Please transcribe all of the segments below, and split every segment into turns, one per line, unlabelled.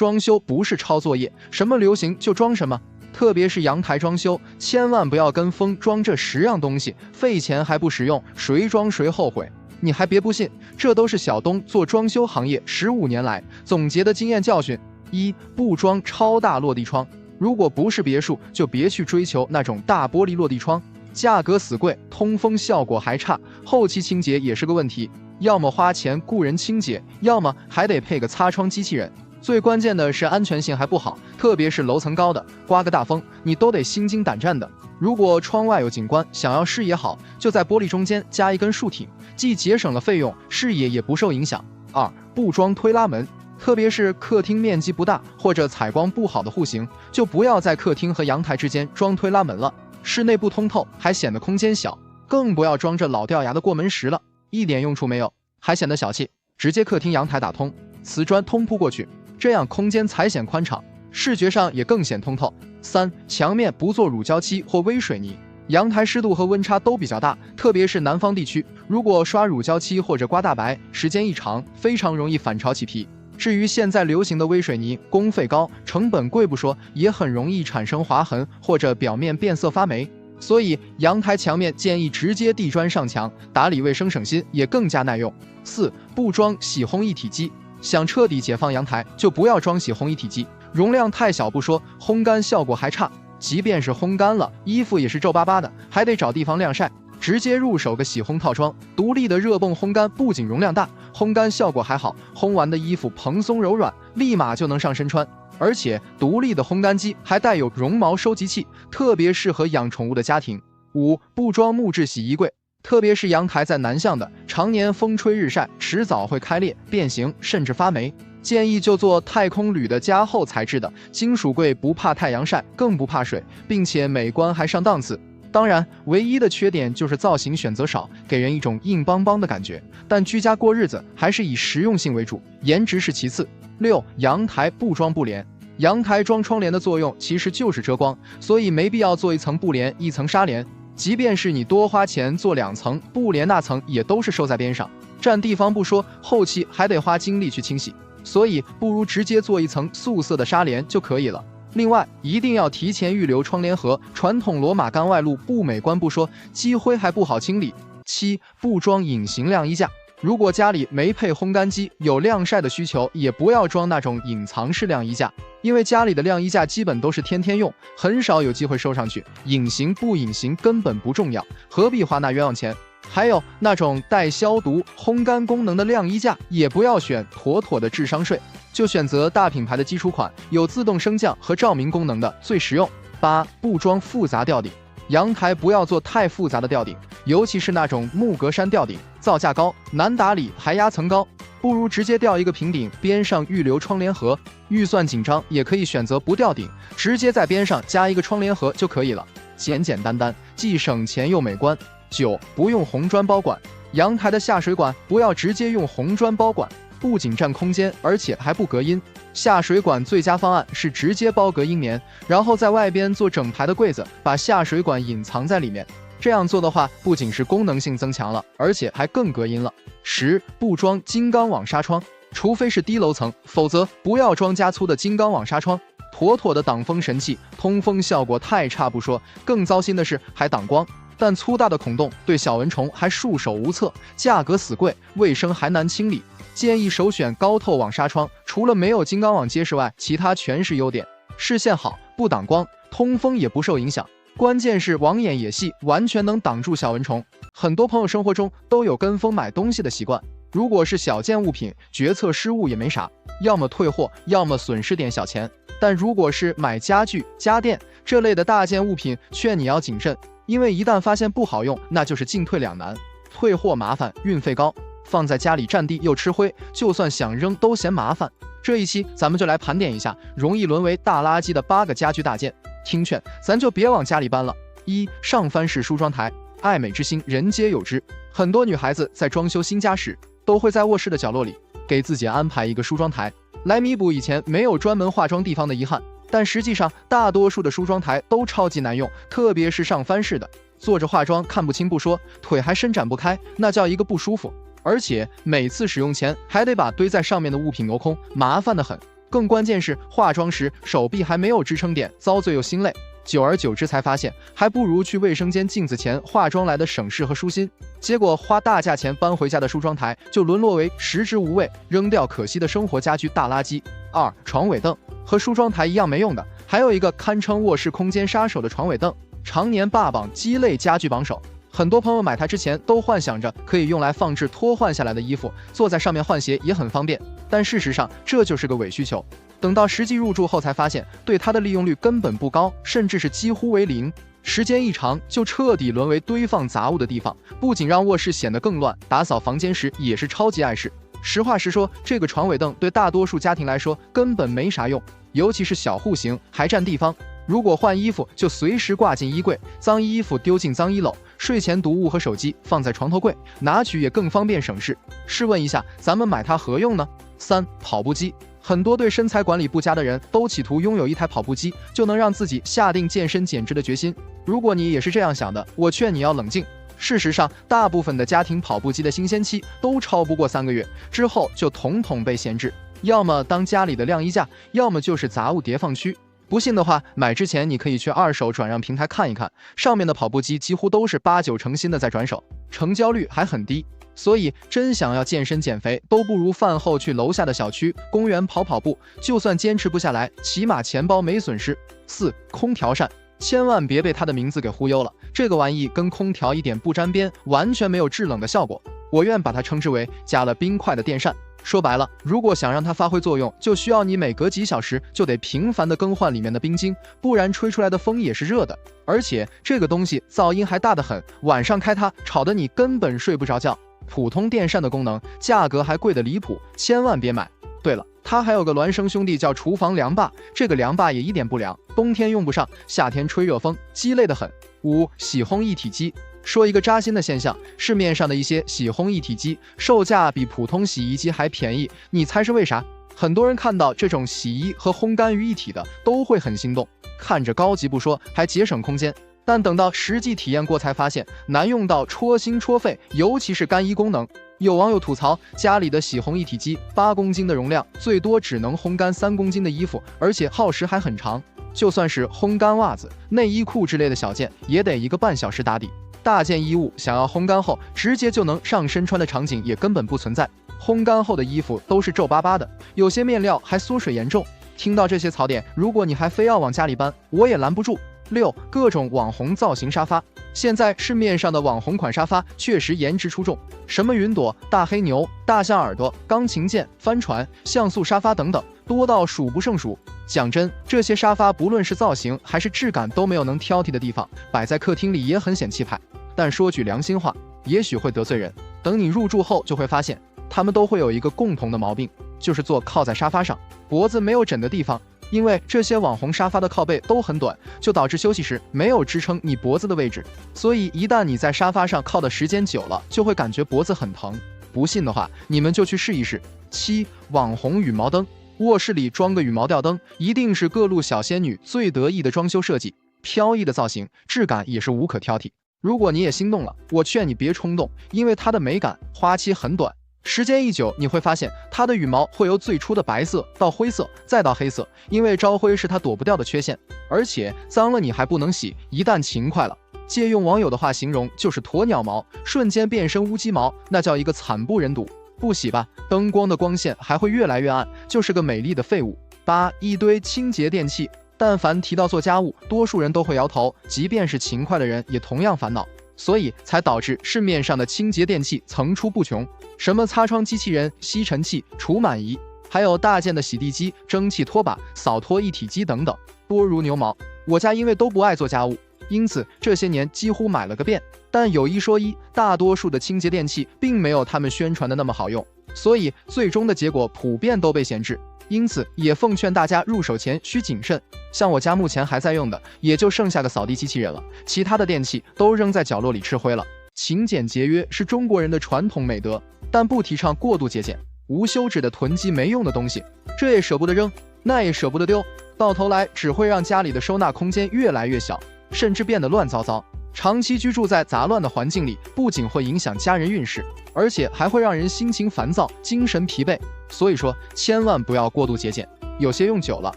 装修不是抄作业，什么流行就装什么。特别是阳台装修，千万不要跟风装这10样东西，费钱还不实用，谁装谁后悔。你还别不信，这都是小东做装修行业15年来总结的经验教训。1. 不装超大落地窗，如果不是别墅，就别去追求那种大玻璃落地窗，价格死贵，通风效果还差，后期清洁也是个问题。要么花钱雇人清洁，要么还得配个擦窗机器人。最关键的是安全性还不好，特别是楼层高的，刮个大风你都得心惊胆战的。如果窗外有景观，想要视野好，就在玻璃中间加一根竖挺，既节省了费用，视野也不受影响。2. 不装推拉门，特别是客厅面积不大或者采光不好的户型，就不要在客厅和阳台之间装推拉门了，室内不通透，还显得空间小。更不要装这老掉牙的过门石了，一点用处没有，还显得小气。直接客厅阳台打通，瓷砖通铺过去，这样空间才显宽敞，视觉上也更显通透。3. 墙面不做乳胶漆或微水泥，阳台湿度和温差都比较大，特别是南方地区，如果刷乳胶漆或者刮大白，时间一长，非常容易反潮起皮。至于现在流行的微水泥，工费高，成本贵不说，也很容易产生划痕或者表面变色发霉。所以阳台墙面建议直接地砖上墙，打理卫生省心，也更加耐用。4. 不装洗烘一体机，想彻底解放阳台，就不要装洗烘一体机，容量太小不说，烘干效果还差，即便是烘干了，衣服也是皱巴巴的，还得找地方晾晒。直接入手个洗烘套装，独立的热泵烘干，不仅容量大，烘干效果还好，烘完的衣服蓬松柔软，立马就能上身穿。而且独立的烘干机还带有绒毛收集器，特别适合养宠物的家庭。5. 不装木质洗衣柜，特别是阳台在南向的，常年风吹日晒，迟早会开裂、变形，甚至发霉。建议就做太空铝的加厚材质的金属柜，不怕太阳晒，更不怕水，并且美观还上档次。当然，唯一的缺点就是造型选择少，给人一种硬邦邦的感觉。但居家过日子还是以实用性为主，颜值是其次。6. 阳台不装布帘，阳台装窗帘的作用其实就是遮光，所以没必要做一层布帘，一层纱帘。即便是你多花钱做2层布帘，那层也都是收在边上，占地方不说，后期还得花精力去清洗，所以不如直接做一层素色的纱帘就可以了。另外，一定要提前预留窗帘盒，传统罗马干外露不美观不说，积灰还不好清理。7. 不装隐形晾衣架，如果家里没配烘干机，有晾晒的需求，也不要装那种隐藏式晾衣架，因为家里的晾衣架基本都是天天用，很少有机会收上去，隐形不隐形根本不重要，何必花那冤枉钱。还有那种带消毒、烘干功能的晾衣架，也不要选，妥妥的智商税，就选择大品牌的基础款，有自动升降和照明功能的最实用。8. 不装复杂吊顶，阳台不要做太复杂的吊顶，尤其是那种木格栅吊顶，造价高，难打理，还压层高，不如直接吊一个平顶，边上预留窗帘盒。预算紧张也可以选择不吊顶，直接在边上加一个窗帘盒就可以了，简简单单，既省钱又美观。9. 不用红砖包管，阳台的下水管不要直接用红砖包管，不仅占空间，而且还不隔音。下水管最佳方案是直接包隔音棉，然后在外边做整排的柜子，把下水管隐藏在里面。这样做的话，不仅是功能性增强了，而且还更隔音了。10. 不装金刚网纱窗，除非是低楼层，否则不要装加粗的金刚网纱窗，妥妥的挡风神器，通风效果太差不说，更糟心的是还挡光。但粗大的孔洞对小蚊虫还束手无策，价格死贵，卫生还难清理。建议首选高透网纱窗，除了没有金刚网结实外，其他全是优点。视线好，不挡光，通风也不受影响，关键是网眼也细，完全能挡住小蚊虫。很多朋友生活中都有跟风买东西的习惯，如果是小件物品，决策失误也没啥，要么退货，要么损失点小钱。但如果是买家具、家电这类的大件物品，劝你要谨慎。因为一旦发现不好用，那就是进退两难，退货麻烦，运费高，放在家里占地又吃灰，就算想扔都嫌麻烦。这一期咱们就来盘点一下容易沦为大垃圾的8个家居大件，听劝咱就别往家里搬了。1. 上翻式梳妆台，爱美之心人皆有之，很多女孩子在装修新家时，都会在卧室的角落里给自己安排一个梳妆台，来弥补以前没有专门化妆地方的遗憾。但实际上，大多数的梳妆台都超级难用，特别是上翻式的，坐着化妆看不清不说，腿还伸展不开，那叫一个不舒服。而且每次使用前还得把堆在上面的物品挪空，麻烦得很。更关键是化妆时手臂还没有支撑点，遭罪又心累。久而久之才发现，还不如去卫生间镜子前化妆来的省事和舒心。结果花大价钱搬回家的梳妆台，就沦落为食之无味、扔掉可惜的生活家居大垃圾。2. 床尾凳和梳妆台一样没用的，还有一个堪称卧室空间杀手的床尾凳，常年霸榜鸡肋家居榜首。很多朋友买它之前都幻想着可以用来放置脱换下来的衣服，坐在上面换鞋也很方便，但事实上这就是个伪需求。等到实际入住后才发现，对它的利用率根本不高，甚至是几乎为零。时间一长，就彻底沦为堆放杂物的地方，不仅让卧室显得更乱，打扫房间时也是超级碍事。实话实说，这个床尾凳对大多数家庭来说根本没啥用，尤其是小户型，还占地方。如果换衣服就随时挂进衣柜，脏衣服丢进脏衣篓，睡前读物和手机放在床头柜，拿取也更方便省事。试问一下，咱们买它何用呢？3. 跑步机。很多对身材管理不佳的人都企图拥有一台跑步机，就能让自己下定健身减脂的决心。如果你也是这样想的，我劝你要冷静。事实上，大部分的家庭跑步机的新鲜期都超不过3个月，之后就统统被闲置，要么当家里的晾衣架，要么就是杂物叠放区。不信的话，买之前你可以去二手转让平台看一看，上面的跑步机几乎都是8、9成新的在转手，成交率还很低。所以真想要健身减肥，都不如饭后去楼下的小区、公园跑跑步，就算坚持不下来，起码钱包没损失。4. 空调扇，千万别被它的名字给忽悠了，这个玩意跟空调一点不沾边，完全没有制冷的效果，我愿把它称之为加了冰块的电扇。说白了，如果想让它发挥作用，就需要你每隔几小时就得频繁的更换里面的冰晶，不然吹出来的风也是热的。而且这个东西噪音还大得很，晚上开它吵得你根本睡不着觉。普通电扇的功能，价格还贵得离谱，千万别买。对了，它还有个孪生兄弟叫厨房凉霸，这个凉霸也一点不凉，冬天用不上，夏天吹热风，鸡肋得很。5. 洗烘一体机。说一个扎心的现象，市面上的一些洗烘一体机售价比普通洗衣机还便宜，你猜是为啥？很多人看到这种洗衣和烘干于一体的都会很心动，看着高级不说，还节省空间。但等到实际体验过才发现，难用到戳心戳肺，尤其是干衣功能。有网友吐槽，家里的洗烘一体机8公斤的容量，最多只能烘干3公斤的衣服，而且耗时还很长。就算是烘干袜子、内衣裤之类的小件，也得1个半小时打底。大件衣物想要烘干后直接就能上身穿的场景也根本不存在，烘干后的衣服都是皱巴巴的，有些面料还缩水严重。听到这些槽点，如果你还非要往家里搬，我也拦不住。6. 各种网红造型沙发。现在市面上的网红款沙发确实颜值出众，什么云朵、大黑牛、大象耳朵、钢琴键、帆船、像素沙发等等，多到数不胜数。讲真，这些沙发不论是造型还是质感都没有能挑剔的地方，摆在客厅里也很显气派。但说句良心话，也许会得罪人，等你入住后就会发现，他们都会有一个共同的毛病，就是坐靠在沙发上，脖子没有枕的地方。因为这些网红沙发的靠背都很短，就导致休息时没有支撑你脖子的位置，所以一旦你在沙发上靠的时间久了，就会感觉脖子很疼。不信的话，你们就去试一试。7. 网红羽毛灯。卧室里装个羽毛吊灯，一定是各路小仙女最得意的装修设计，飘逸的造型，质感也是无可挑剔。如果你也心动了，我劝你别冲动，因为它的美感花期很短。时间一久，你会发现它的羽毛会由最初的白色到灰色，再到黑色，因为招灰是它躲不掉的缺陷。而且脏了你还不能洗，一旦勤快了，借用网友的话形容，就是鸵鸟毛，瞬间变身乌鸡毛，那叫一个惨不忍睹。不洗吧，灯光的光线还会越来越暗，就是个美丽的废物。8. 一堆清洁电器。但凡提到做家务，多数人都会摇头，即便是勤快的人也同样烦恼，所以才导致市面上的清洁电器层出不穷，什么擦窗机器人、吸尘器、除螨仪，还有大件的洗地机、蒸汽拖把、扫拖一体机等等，多如牛毛。我家因为都不爱做家务，因此这些年几乎买了个遍。但有一说一，大多数的清洁电器并没有他们宣传的那么好用，所以最终的结果普遍都被闲置。因此也奉劝大家入手前需谨慎。像我家目前还在用的，也就剩下个扫地机器人了，其他的电器都扔在角落里吃灰了。勤俭节约是中国人的传统美德，但不提倡过度节俭，无休止的囤积没用的东西，这也舍不得扔，那也舍不得丢，到头来只会让家里的收纳空间越来越小，甚至变得乱糟糟。长期居住在杂乱的环境里，不仅会影响家人运势，而且还会让人心情烦躁、精神疲惫。所以说，千万不要过度节俭，有些用久了、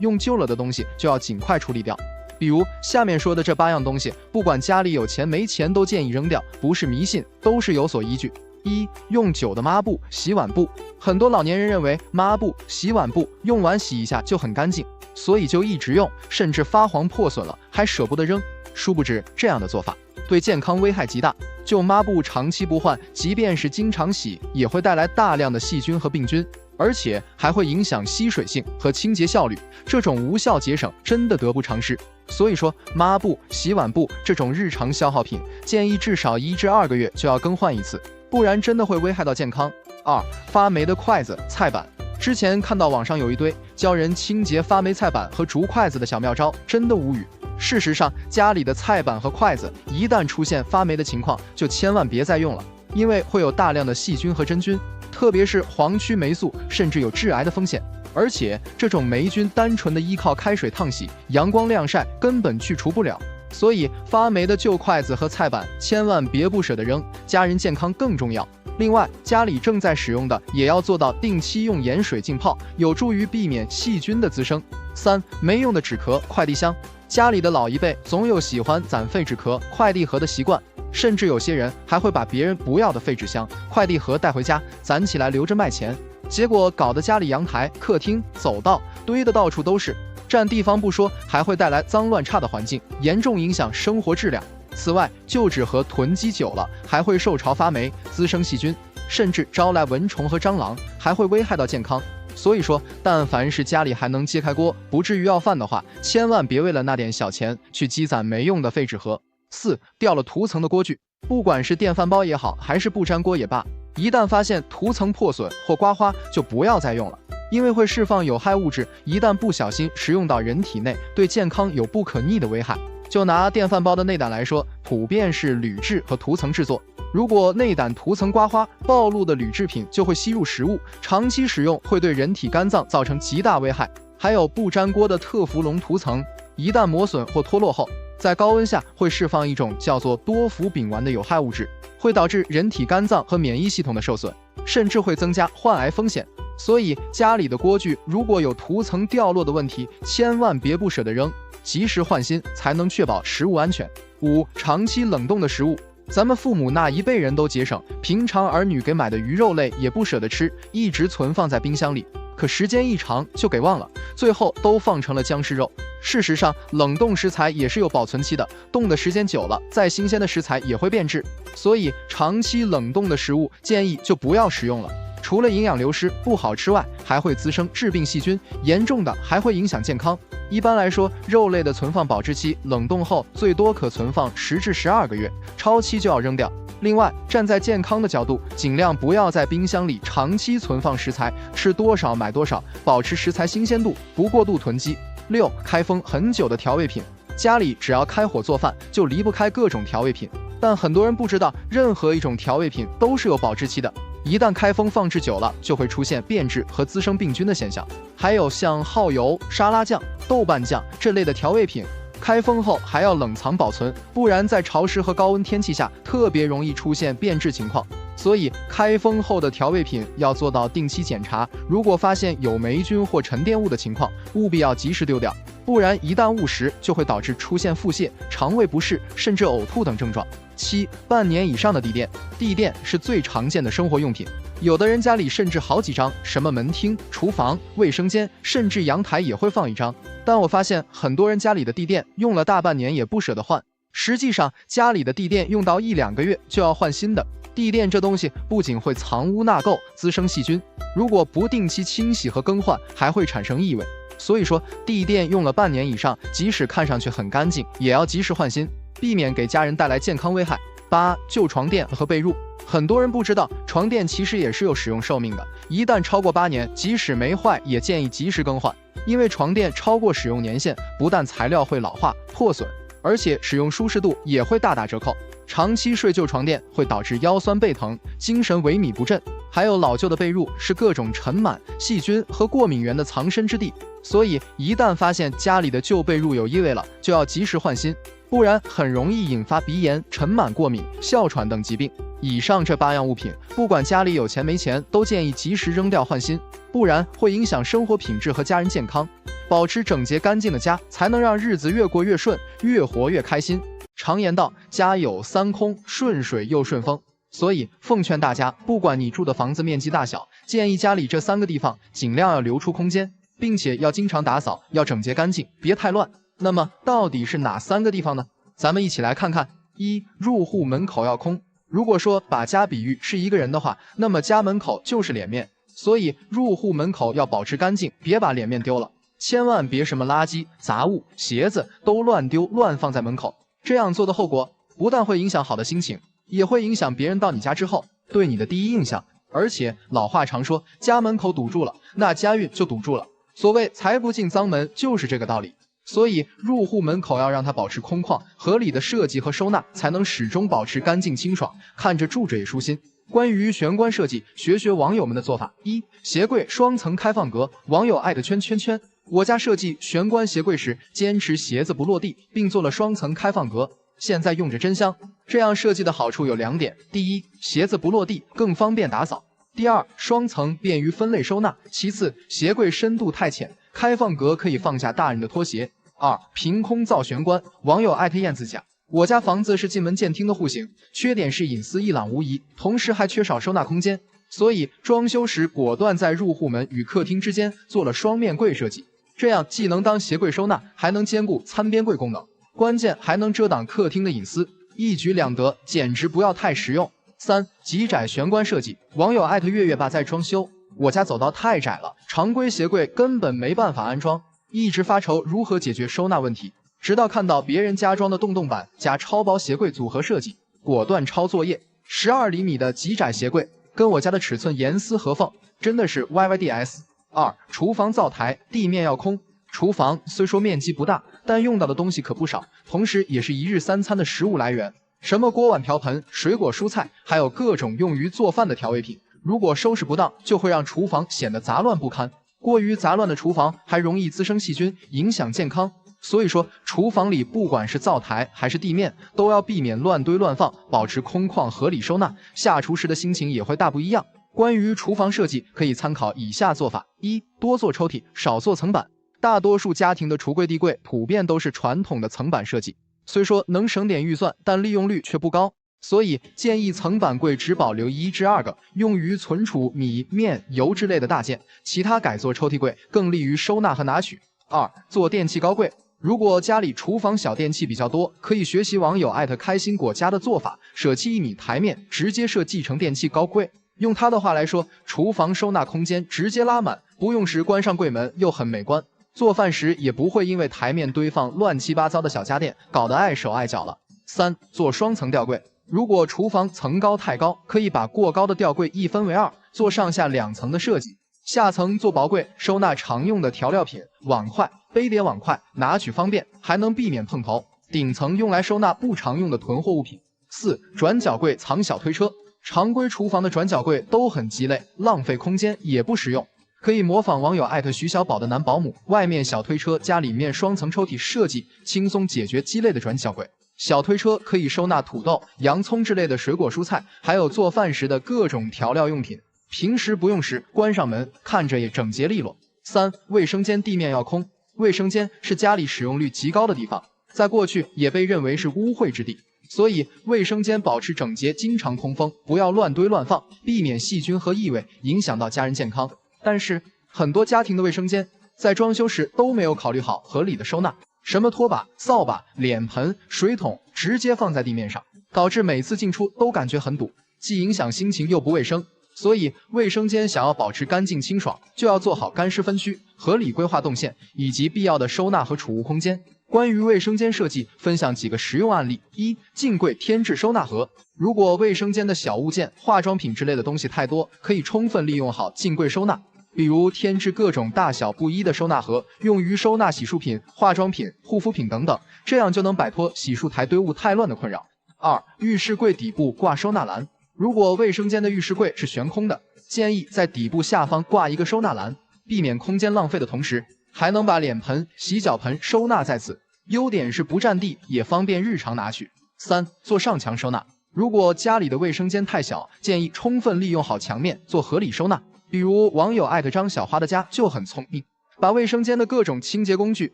用旧了的东西就要尽快处理掉。比如下面说的这8样东西，不管家里有钱没钱都建议扔掉，不是迷信，都是有所依据。1. 用久的抹布、洗碗布。很多老年人认为抹布、洗碗布用完洗一下就很干净，所以就一直用，甚至发黄破损了还舍不得扔。殊不知这样的做法对健康危害极大。旧抹布长期不换，即便是经常洗，也会带来大量的细菌和病菌，而且还会影响吸水性和清洁效率。这种无效节省真的得不偿失。所以说，抹布、洗碗布这种日常消耗品，建议至少1至2个月就要更换一次，不然真的会危害到健康。2. 发霉的筷子、菜板。之前看到网上有一堆教人清洁发霉菜板和竹筷子的小妙招，真的无语。事实上，家里的菜板和筷子一旦出现发霉的情况，就千万别再用了，因为会有大量的细菌和真菌，特别是黄曲霉素，甚至有致癌的风险。而且这种霉菌单纯的依靠开水烫洗、阳光晾晒根本去除不了，所以发霉的旧筷子和菜板千万别不舍得扔，家人健康更重要。另外，家里正在使用的也要做到定期用盐水浸泡，有助于避免细菌的滋生。3. 没用的纸壳、快递箱。家里的老一辈总有喜欢攒废纸壳、快递盒的习惯，甚至有些人还会把别人不要的废纸箱、快递盒带回家，攒起来留着卖钱。结果搞得家里阳台、客厅、走道堆得到处都是，占地方不说，还会带来脏乱差的环境，严重影响生活质量。此外，旧纸盒囤积久了，还会受潮发霉，滋生细菌，甚至招来蚊虫和蟑螂，还会危害到健康。所以说，但凡是家里还能揭开锅，不至于要饭的话，千万别为了那点小钱去积攒没用的废纸盒。4. 掉了涂层的锅具。不管是电饭煲也好，还是不粘锅也罢，一旦发现涂层破损或刮花，就不要再用了，因为会释放有害物质，一旦不小心食用到人体内，对健康有不可逆的危害。就拿电饭煲的内胆来说，普遍是铝制和涂层制作，如果内胆涂层刮花，暴露的铝制品就会吸入食物，长期使用会对人体肝脏造成极大危害。还有不粘锅的特氟龙涂层，一旦磨损或脱落后，在高温下会释放一种叫做多氟丙烷的有害物质，会导致人体肝脏和免疫系统的受损，甚至会增加患癌风险。所以家里的锅具如果有涂层掉落的问题，千万别不舍得扔，及时换新，才能确保食物安全。5. 长期冷冻的食物。咱们父母那一辈人都节省，平常儿女给买的鱼肉类也不舍得吃，一直存放在冰箱里，可时间一长就给忘了，最后都放成了僵尸肉。事实上，冷冻食材也是有保存期的，冻的时间久了，再新鲜的食材也会变质，所以长期冷冻的食物建议就不要食用了。除了营养流失不好吃外，还会滋生致病细菌，严重的还会影响健康。一般来说，肉类的存放保质期冷冻后最多可存放10至12个月，超期就要扔掉。另外，站在健康的角度，尽量不要在冰箱里长期存放食材，吃多少买多少，保持食材新鲜度，不过度囤积。6. 开封很久的调味品。家里只要开火做饭，就离不开各种调味品，但很多人不知道，任何一种调味品都是有保质期的，一旦开封放置久了，就会出现变质和滋生病菌的现象。还有像耗油、沙拉酱、豆瓣酱这类的调味品，开封后还要冷藏保存，不然在潮湿和高温天气下特别容易出现变质情况。所以开封后的调味品要做到定期检查，如果发现有霉菌或沉淀物的情况，务必要及时丢掉，不然一旦误食就会导致出现腹泻、肠胃不适，甚至呕吐等症状。7. 半年以上的地垫。地垫是最常见的生活用品，有的人家里甚至好几张，什么门厅、厨房、卫生间，甚至阳台也会放一张。但我发现很多人家里的地垫用了大半年也不舍得换，实际上家里的地垫用到1、2个月就要换新的。地垫这东西不仅会藏污纳垢、滋生细菌，如果不定期清洗和更换，还会产生异味。所以说，地垫用了半年以上，即使看上去很干净，也要及时换新，避免给家人带来健康危害。8. 旧床垫和被褥。很多人不知道，床垫其实也是有使用寿命的，一旦超过8年，即使没坏，也建议及时更换。因为床垫超过使用年限，不但材料会老化破损，而且使用舒适度也会大打折扣。长期睡旧床垫会导致腰酸背疼、精神萎靡不振，还有老旧的被褥是各种尘螨、细菌和过敏源的藏身之地，所以一旦发现家里的旧被褥有异味了，就要及时换新，不然很容易引发鼻炎、尘螨过敏、哮喘等疾病。以上这8样物品，不管家里有钱没钱，都建议及时扔掉换新，不然会影响生活品质和家人健康。保持整洁干净的家，才能让日子越过越顺，越活越开心。常言道，家有3空，顺水又顺风。所以奉劝大家，不管你住的房子面积大小，建议家里这3个地方尽量要留出空间，并且要经常打扫，要整洁干净，别太乱。那么到底是哪3个地方呢？咱们一起来看看。1. 入户门口要空。如果说把家比喻是一个人的话，那么家门口就是脸面，所以入户门口要保持干净，别把脸面丢了。千万别什么垃圾、杂物、鞋子都乱丢乱放在门口，这样做的后果不但会影响好的心情，也会影响别人到你家之后对你的第一印象。而且老话常说，家门口堵住了，那家运就堵住了。所谓财不进脏门，就是这个道理。所以入户门口要让它保持空旷，合理的设计和收纳，才能始终保持干净清爽，看着住着也舒心。关于玄关设计，学网友们的做法。1. 鞋柜双层开放格，网友爱的圈圈圈。我家设计玄关鞋柜时，坚持鞋子不落地，并做了双层开放格，现在用着真香。这样设计的好处有2点：第一，鞋子不落地，更方便打扫；第二，双层便于分类收纳；其次，鞋柜深度太浅，开放格可以放下大人的拖鞋。2. 凭空造玄关，网友艾特燕子讲，我家房子是进门见厅的户型，缺点是隐私一览无遗，同时还缺少收纳空间，所以装修时果断在入户门与客厅之间做了双面柜设计，这样既能当鞋柜收纳，还能兼顾餐边柜功能，关键还能遮挡客厅的隐私，一举两得，简直不要太实用。3. 极窄玄关设计，网友艾特月月爸在装修，我家走道太窄了，常规鞋柜根本没办法安装，一直发愁如何解决收纳问题，直到看到别人家装的洞洞板加超薄鞋柜组合设计，果断抄作业。12厘米的极窄鞋柜，跟我家的尺寸严丝合缝，真的是 YYDS。2. 厨房灶台，地面要空。厨房虽说面积不大，但用到的东西可不少，同时也是1日3餐的食物来源，什么锅碗瓢盆、水果蔬菜，还有各种用于做饭的调味品，如果收拾不当，就会让厨房显得杂乱不堪。过于杂乱的厨房还容易滋生细菌，影响健康。所以说，厨房里不管是灶台还是地面，都要避免乱堆乱放，保持空旷合理收纳，下厨时的心情也会大不一样。关于厨房设计，可以参考以下做法： 1. 多做抽屉，少做层板。大多数家庭的橱柜、地柜普遍都是传统的层板设计，虽说能省点预算，但利用率却不高，所以建议层板柜只保留1至2个，用于存储米、面、油之类的大件，其他改做抽屉柜，更利于收纳和拿取。2. 做电器高柜。如果家里厨房小电器比较多，可以学习网友艾特开心果家的做法，舍弃1米台面，直接设计成电器高柜。用他的话来说，厨房收纳空间直接拉满，不用时关上柜门又很美观，做饭时也不会因为台面堆放乱七八糟的小家电搞得碍手碍脚了。3. 做双层吊柜。如果厨房层高太高，可以把过高的吊柜一分为2，做上下2层的设计，下层做薄柜，收纳常用的调料品、碗筷、杯碟碗筷，拿取方便，还能避免碰头。顶层用来收纳不常用的囤货物品。4. 转角柜藏小推车。常规厨房的转角柜都很鸡肋，浪费空间也不实用，可以模仿网友艾特徐小宝的男保姆，外面小推车加里面双层抽屉设计，轻松解决鸡肋的转角柜。小推车可以收纳土豆、洋葱之类的水果蔬菜，还有做饭时的各种调料用品，平时不用时关上门，看着也整洁利落。3. 卫生间地面要空。卫生间是家里使用率极高的地方，在过去也被认为是污秽之地，所以卫生间保持整洁，经常通风，不要乱堆乱放，避免细菌和异味影响到家人健康。但是很多家庭的卫生间在装修时都没有考虑好合理的收纳，什么拖把、扫把、脸盆、水桶直接放在地面上，导致每次进出都感觉很堵，既影响心情又不卫生。所以卫生间想要保持干净清爽，就要做好干湿分区，合理规划动线，以及必要的收纳和储物空间。关于卫生间设计，分享几个实用案例。1. 镜柜添置收纳盒。如果卫生间的小物件、化妆品之类的东西太多，可以充分利用好镜柜收纳，比如添置各种大小不一的收纳盒，用于收纳洗漱品、化妆品、护肤品等等，这样就能摆脱洗漱台堆物太乱的困扰。2. 浴室柜底部挂收纳篮。如果卫生间的浴室柜是悬空的，建议在底部下方挂一个收纳篮，避免空间浪费的同时，还能把脸盆、洗脚盆收纳在此。优点是不占地，也方便日常拿取。3. 做上墙收纳。如果家里的卫生间太小，建议充分利用好墙面做合理收纳。比如网友张小花的家就很聪明，把卫生间的各种清洁工具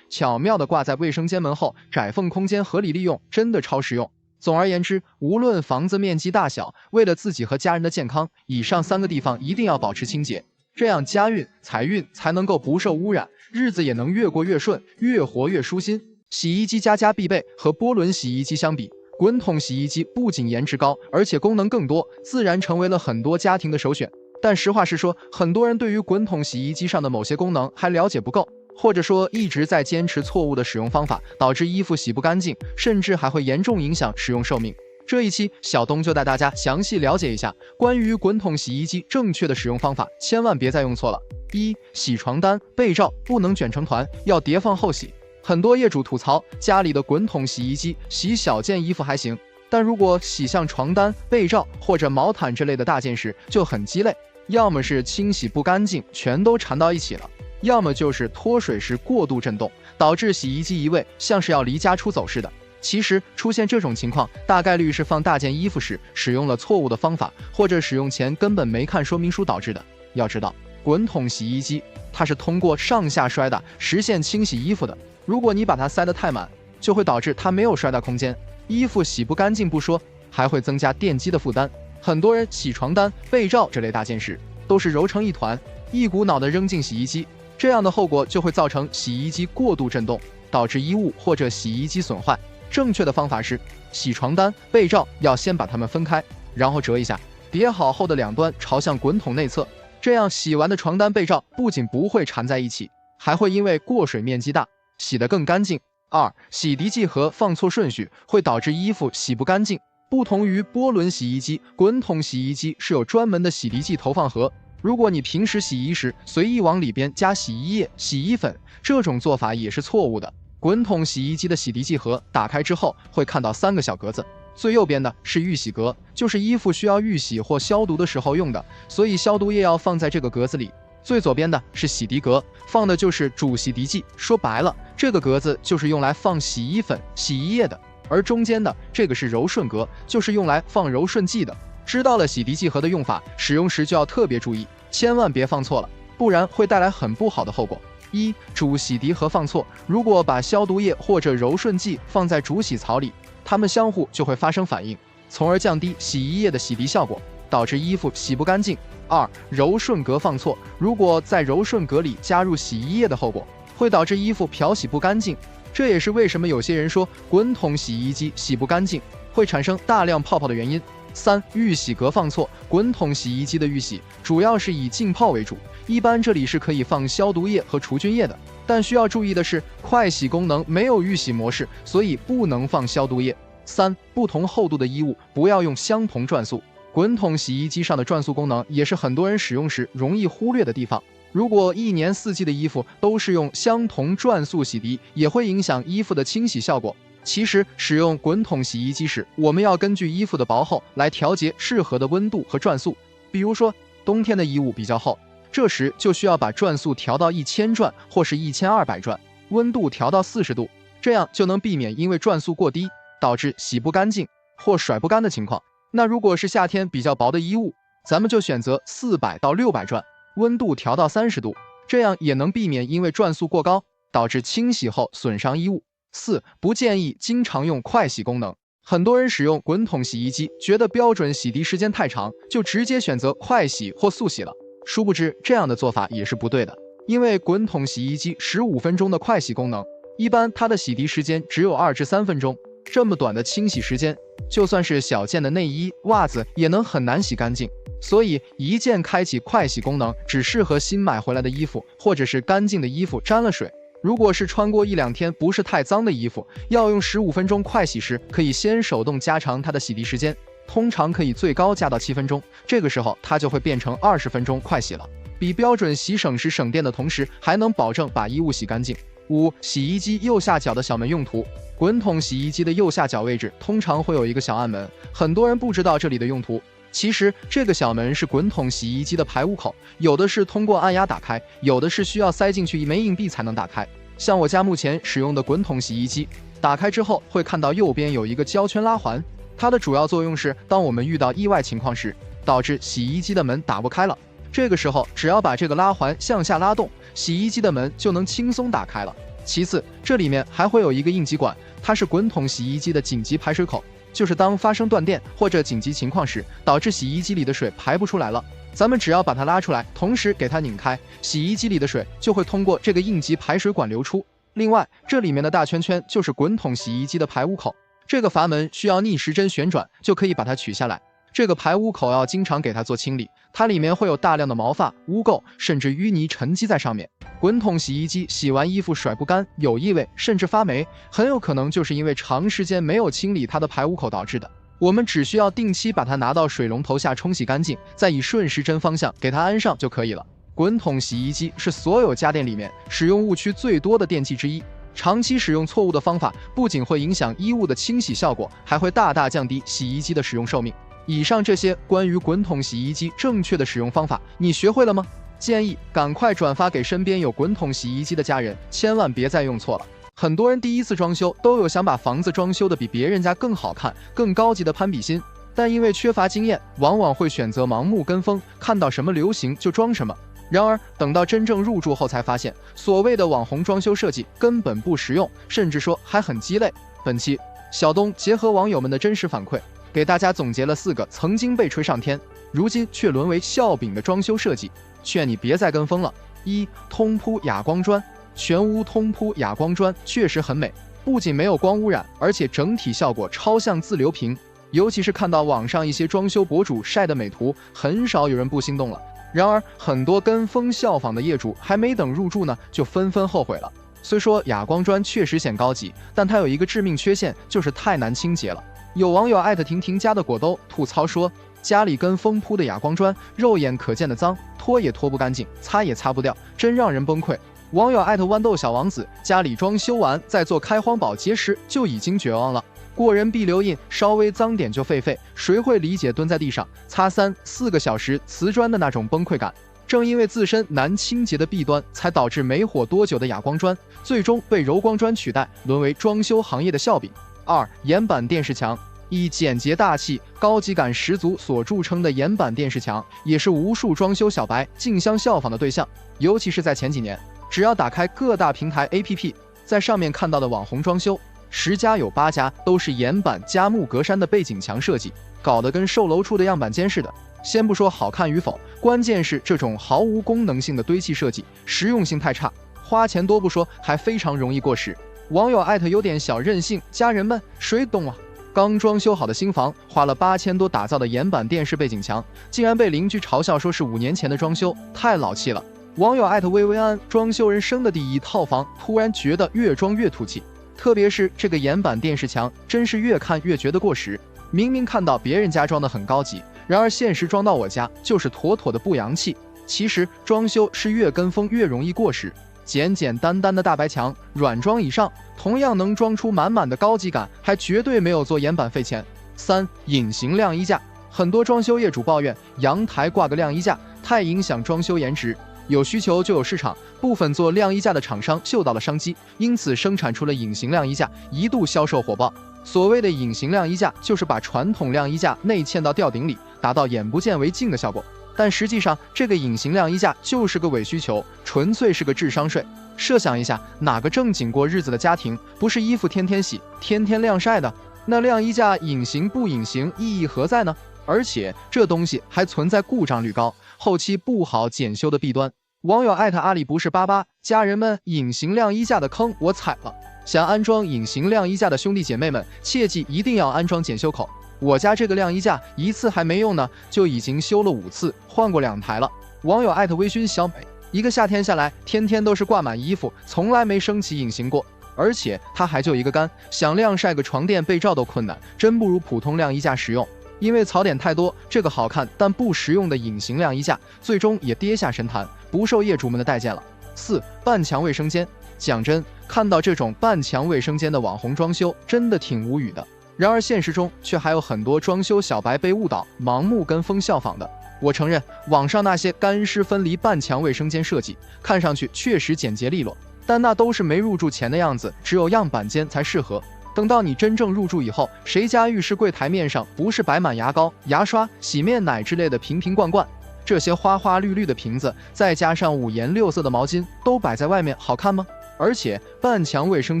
巧妙地挂在卫生间门后，窄缝空间合理利用，真的超实用。总而言之，无论房子面积大小，为了自己和家人的健康，以上3个地方一定要保持清洁，这样家运、财运才能够不受污染，日子也能越过越顺，越活越舒心。洗衣机家家必备，和波轮洗衣机相比，滚筒洗衣机不仅颜值高，而且功能更多，自然成为了很多家庭的首选。但实话实说，很多人对于滚筒洗衣机上的某些功能还了解不够，或者说一直在坚持错误的使用方法，导致衣服洗不干净，甚至还会严重影响使用寿命。这一期小东就带大家详细了解一下关于滚筒洗衣机正确的使用方法，千万别再用错了。1. 洗床单、被罩不能卷成团，要叠放后洗。很多业主吐槽家里的滚筒洗衣机洗小件衣服还行，但如果洗像床单、被罩或者毛毯之类的大件时就很鸡肋，要么是清洗不干净，全都缠到一起了，要么就是脱水时过度震动，导致洗衣机移位，像是要离家出走似的。其实出现这种情况，大概率是放大件衣服时使用了错误的方法，或者使用前根本没看说明书导致的。要知道，滚筒洗衣机它是通过上下摔打实现清洗衣服的，如果你把它塞得太满，就会导致它没有摔打空间，衣服洗不干净不说，还会增加电机的负担。很多人洗床单、被罩这类大件时，都是揉成一团，一股脑的扔进洗衣机，这样的后果就会造成洗衣机过度震动，导致衣物或者洗衣机损坏。正确的方法是，洗床单、被罩要先把它们分开，然后折一下，叠好后的两端朝向滚筒内侧，这样洗完的床单、被罩不仅不会缠在一起，还会因为过水面积大，洗得更干净。2. 洗涤剂盒放错顺序会导致衣服洗不干净。不同于波轮洗衣机，滚筒洗衣机是有专门的洗涤剂投放盒，如果你平时洗衣时随意往里边加洗衣液、洗衣粉，这种做法也是错误的。滚筒洗衣机的洗涤剂盒打开之后会看到3个小格子，最右边的是预洗格，就是衣服需要预洗或消毒的时候用的，所以消毒液要放在这个格子里。最左边的是洗涤格，放的就是主洗涤剂，说白了，这个格子就是用来放洗衣粉、洗衣液的。而中间的这个是柔顺格，就是用来放柔顺剂的。知道了洗涤剂盒的用法，使用时就要特别注意，千万别放错了，不然会带来很不好的后果。1. 主洗涤盒放错，如果把消毒液或者柔顺剂放在主洗槽里，它们相互就会发生反应，从而降低洗衣液的洗涤效果，导致衣服洗不干净。2. 柔顺格放错，如果在柔顺格里加入洗衣液的后果，会导致衣服漂洗不干净，这也是为什么有些人说滚筒洗衣机洗不干净，会产生大量泡泡的原因。3. 预洗格放错，滚筒洗衣机的预洗主要是以浸泡为主，一般这里是可以放消毒液和除菌液的，但需要注意的是，快洗功能没有预洗模式，所以不能放消毒液。3. 不同厚度的衣物不要用相同转速，滚筒洗衣机上的转速功能也是很多人使用时容易忽略的地方。如果一年四季的衣服都是用相同转速洗涤，也会影响衣服的清洗效果。其实使用滚筒洗衣机时，我们要根据衣服的薄厚来调节适合的温度和转速。比如说冬天的衣物比较厚，这时就需要把转速调到1000转或是1200转，温度调到40度，这样就能避免因为转速过低导致洗不干净或甩不干的情况。那如果是夏天比较薄的衣物，咱们就选择400到600转，温度调到30度，这样也能避免因为转速过高导致清洗后损伤衣物。4. 不建议经常用快洗功能。很多人使用滚筒洗衣机，觉得标准洗涤时间太长，就直接选择快洗或速洗了。殊不知这样的做法也是不对的，因为滚筒洗衣机15分钟的快洗功能，一般它的洗涤时间只有2至3分钟，这么短的清洗时间，就算是小件的内衣、袜子也能很难洗干净。所以一键开启快洗功能只适合新买回来的衣服，或者是干净的衣服沾了水。如果是穿过1-2天不是太脏的衣服，要用15分钟快洗时，可以先手动加长它的洗涤时间，通常可以最高加到7分钟，这个时候它就会变成20分钟快洗了，比标准洗省时省电的同时，还能保证把衣物洗干净。5. 洗衣机右下角的小门用途。滚筒洗衣机的右下角位置通常会有一个小暗门，很多人不知道这里的用途。其实这个小门是滚筒洗衣机的排污口，有的是通过按压打开，有的是需要塞进去一枚硬币才能打开。像我家目前使用的滚筒洗衣机，打开之后会看到右边有一个胶圈拉环，它的主要作用是当我们遇到意外情况时，导致洗衣机的门打不开了，这个时候只要把这个拉环向下拉动，洗衣机的门就能轻松打开了。其次，这里面还会有一个应急管，它是滚筒洗衣机的紧急排水口，就是当发生断电或者紧急情况时，导致洗衣机里的水排不出来了，咱们只要把它拉出来，同时给它拧开，洗衣机里的水就会通过这个应急排水管流出。另外，这里面的大圈圈就是滚筒洗衣机的排污口，这个阀门需要逆时针旋转就可以把它取下来。这个排污口要经常给它做清理，它里面会有大量的毛发、污垢甚至淤泥沉积在上面。滚筒洗衣机洗完衣服甩不干，有异味甚至发霉，很有可能就是因为长时间没有清理它的排污口导致的。我们只需要定期把它拿到水龙头下冲洗干净，再以顺时针方向给它安上就可以了。滚筒洗衣机是所有家电里面使用误区最多的电器之一，长期使用错误的方法不仅会影响衣物的清洗效果，还会大大降低洗衣机的使用寿命。以上这些关于滚筒洗衣机正确的使用方法，你学会了吗？建议赶快转发给身边有滚筒洗衣机的家人，千万别再用错了。很多人第一次装修都有想把房子装修的比别人家更好看、更高级的攀比心，但因为缺乏经验，往往会选择盲目跟风，看到什么流行就装什么。然而等到真正入住后才发现，所谓的网红装修设计根本不实用，甚至说还很鸡肋。本期小东结合网友们的真实反馈，给大家总结了4个曾经被吹上天，如今却沦为笑柄的装修设计，劝你别再跟风了。1. 通铺哑光砖。全屋通铺哑光砖确实很美，不仅没有光污染，而且整体效果超像自流平。尤其是看到网上一些装修博主晒的美图，很少有人不心动了。然而很多跟风效仿的业主还没等入住呢，就纷纷后悔了。虽说哑光砖确实显高级，但它有一个致命缺陷，就是太难清洁了。有网友艾特婷婷家的果兜吐槽说，家里跟风铺的哑光砖肉眼可见的脏，拖也拖不干净，擦也擦不掉，真让人崩溃。网友艾特豌豆小王子家里装修完在做开荒保洁时就已经绝望了，过人必留印，稍微脏点就废，谁会理解蹲在地上擦3-4个小时瓷砖的那种崩溃感？正因为自身难清洁的弊端，才导致没火多久的哑光砖最终被柔光砖取代，沦为装修行业的笑柄。2. 岩板电视墙。以简洁大气、高级感十足所著称的岩板电视墙，也是无数装修小白竞相效仿的对象。尤其是在前几年，只要打开各大平台 APP， 在上面看到的网红装修，10家有8家都是岩板加木格栅的背景墙设计，搞得跟售楼处的样板间似的。先不说好看与否，关键是这种毫无功能性的堆砌设计，实用性太差，花钱多不说，还非常容易过时。网友艾特有点小任性，家人们谁懂啊？刚装修好的新房，花了8000多打造的岩板电视背景墙，竟然被邻居嘲笑说是5年前的装修，太老气了。网友艾特薇薇安装修人生的第一套房，突然觉得越装越土气，特别是这个岩板电视墙，真是越看越觉得过时。明明看到别人家装的很高级，然而现实装到我家就是妥妥的不洋气。其实装修是越跟风越容易过时，简简单单的大白墙，软装以上，同样能装出满满的高级感，还绝对没有做岩板费钱。3. 隐形晾衣架。很多装修业主抱怨阳台挂个晾衣架太影响装修颜值，有需求就有市场，部分做晾衣架的厂商嗅到了商机，因此生产出了隐形晾衣架，一度销售火爆。所谓的隐形晾衣架，就是把传统晾衣架内嵌到吊顶里，达到眼不见为净的效果。但实际上，这个隐形晾衣架就是个伪需求，纯粹是个智商税。设想一下，哪个正经过日子的家庭不是衣服天天洗、天天晾晒的？那晾衣架隐形不隐形，意义何在呢？而且这东西还存在故障率高、后期不好检修的弊端。网友艾特阿里不是88，家人们，隐形晾衣架的坑我踩了。想安装隐形晾衣架的兄弟姐妹们，切记一定要安装检修口。我家这个晾衣架1次还没用呢，就已经修了5次，换过2台了。网友艾特微醺小美，一个夏天下来，天天都是挂满衣服，从来没升起隐形过，而且它还就一个杆，想晾晒个床垫被罩都困难，真不如普通晾衣架实用。因为槽点太多，这个好看但不实用的隐形晾衣架，最终也跌下神坛，不受业主们的待见了。4. 半墙卫生间。讲真，看到这种半墙卫生间的网红装修，真的挺无语的。然而现实中却还有很多装修小白被误导，盲目跟风效仿的。我承认，网上那些干湿分离半墙卫生间设计，看上去确实简洁利落，但那都是没入住前的样子，只有样板间才适合。等到你真正入住以后，谁家浴室柜台面上不是摆满牙膏、牙刷、洗面奶之类的瓶瓶罐罐？这些花花绿绿的瓶子，再加上五颜六色的毛巾，都摆在外面好看吗？而且半墙卫生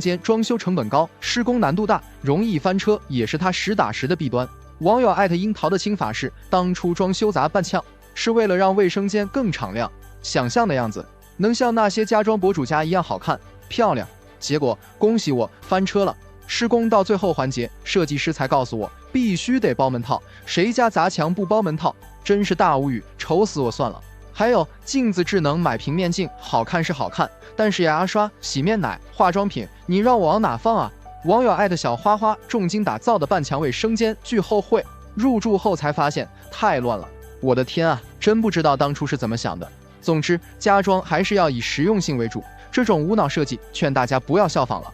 间装修成本高，施工难度大，容易翻车，也是它实打实的弊端。网友樱桃的清法是，当初装修砸半墙，是为了让卫生间更敞亮，想象的样子能像那些家装博主家一样好看漂亮。结果恭喜我翻车了。施工到最后环节，设计师才告诉我必须得包门套，谁家砸墙不包门套，真是大无语，愁死我算了。还有镜子智能买平面镜，好看是好看，但是牙刷、洗面奶、化妆品，你让我往哪放啊？网友小花花重金打造的半墙卫生间，巨后悔，入住后才发现太乱了。我的天啊，真不知道当初是怎么想的。总之，家装还是要以实用性为主，这种无脑设计，劝大家不要效仿了。